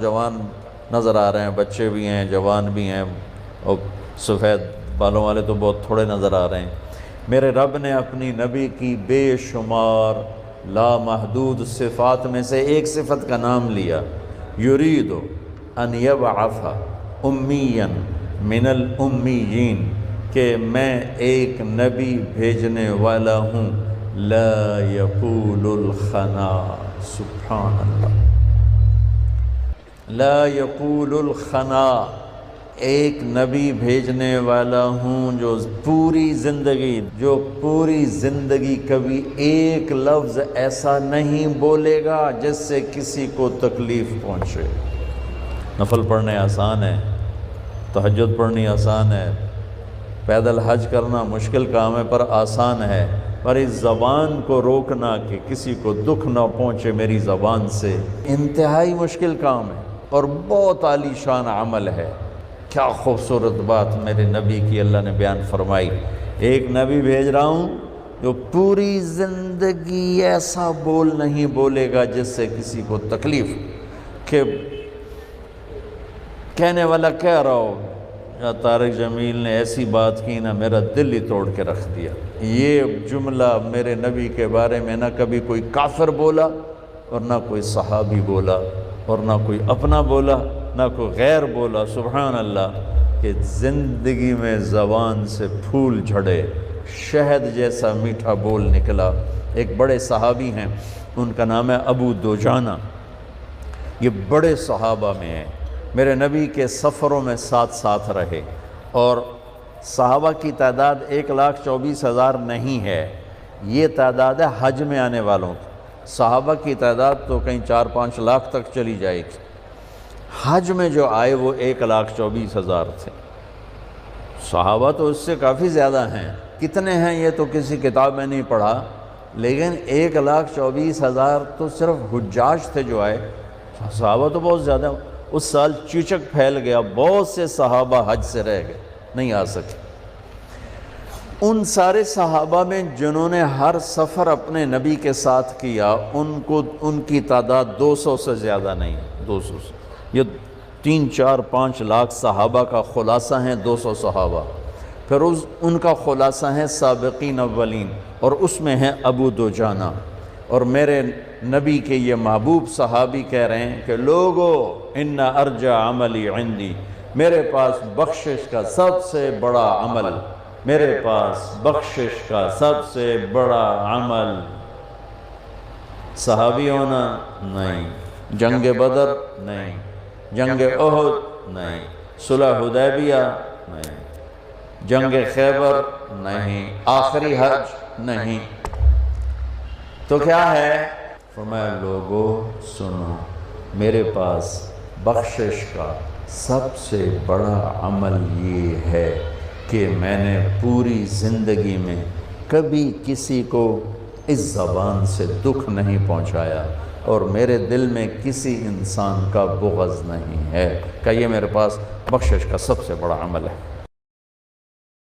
جوان نظر آ رہے ہیں، بچے بھی ہیں، جوان بھی ہیں، اور سفید بالوں والے تو بہت تھوڑے نظر آ رہے ہیں۔ میرے رب نے اپنی نبی کی بے شمار لامحدود صفات میں سے ایک صفت کا نام لیا، یرید ان یبعث امیا من الامیین، کہ میں ایک نبی بھیجنے والا ہوں، لا یقول الخنا، سبحان اللہ، لا یقول الخنا، ایک نبی بھیجنے والا ہوں جو پوری زندگی کبھی ایک لفظ ایسا نہیں بولے گا جس سے کسی کو تکلیف پہنچے۔ نفل پڑھنے آسان ہے، تہجد پڑھنی آسان ہے، پیدل حج کرنا مشکل کام ہے پر آسان ہے، پر اس زبان کو روکنا کہ کسی کو دکھ نہ پہنچے میری زبان سے، انتہائی مشکل کام ہے اور بہت عالی شان عمل ہے۔ کیا خوبصورت بات میرے نبی کی اللہ نے بیان فرمائی، ایک نبی بھیج رہا ہوں جو پوری زندگی ایسا بول نہیں بولے گا جس سے کسی کو تکلیف، کہ کہنے والا کہہ رہا ہو یا طارق جمیل نے ایسی بات کی نا میرا دل ہی توڑ کے رکھ دیا۔ یہ جملہ میرے نبی کے بارے میں نہ کبھی کوئی کافر بولا اور نہ کوئی صحابی بولا اور نہ کوئی اپنا بولا نہ کوئی غیر بولا، سبحان اللہ، کہ زندگی میں زبان سے پھول جھڑے، شہد جیسا میٹھا بول نکلا۔ ایک بڑے صحابی ہیں، ان کا نام ہے ابو دوجانہ، یہ بڑے صحابہ میں ہیں، میرے نبی کے سفروں میں ساتھ رہے، اور صحابہ کی تعداد 1,24,000 نہیں ہے، یہ تعداد ہے حج میں آنے والوں کی۔ صحابہ کی تعداد تو کہیں 4-5 لاکھ تک چلی جائے گی، حج میں جو آئے وہ 1,24,000 تھے۔ صحابہ تو اس سے کافی زیادہ ہیں، کتنے ہیں یہ تو کسی کتاب میں نہیں پڑھا، لیکن 1,24,000 تو صرف حجاج تھے جو آئے، صحابہ تو بہت زیادہ۔ اس سال چیچک پھیل گیا، بہت سے صحابہ حج سے رہ گئے، نہیں آ سکے۔ ان سارے صحابہ میں جنہوں نے ہر سفر اپنے نبی کے ساتھ کیا، ان کی تعداد 200 سے زیادہ نہیں، 200 سے، یہ 3-4-5 لاکھ صحابہ کا خلاصہ ہیں 200 صحابہ، پھر ان کا خلاصہ ہے سابقین اولین، اور اس میں ہے ابو دوجانہ۔ اور میرے نبی کے یہ محبوب صحابی کہہ رہے ہیں کہ لوگو ان ارجع عملی عندی، میرے پاس بخشش کا سب سے بڑا عمل، میرے پاس بخشش کا سب سے بڑا عمل صحابی ہونا نہیں، جنگ بدر نہیں، جنگ احد نہیں، صلح حدیبیہ نہیں، جنگ خیبر نہیں، آخری حج نہیں، تو کیا ہے؟ فرمایا لوگو سنو، میرے پاس بخشش کا سب سے بڑا عمل یہ ہے کہ میں نے پوری زندگی میں کبھی کسی کو اس زبان سے دکھ نہیں پہنچایا، اور میرے دل میں کسی انسان کا بغض نہیں ہے، کہ یہ میرے پاس بخشش کا سب سے بڑا عمل ہے۔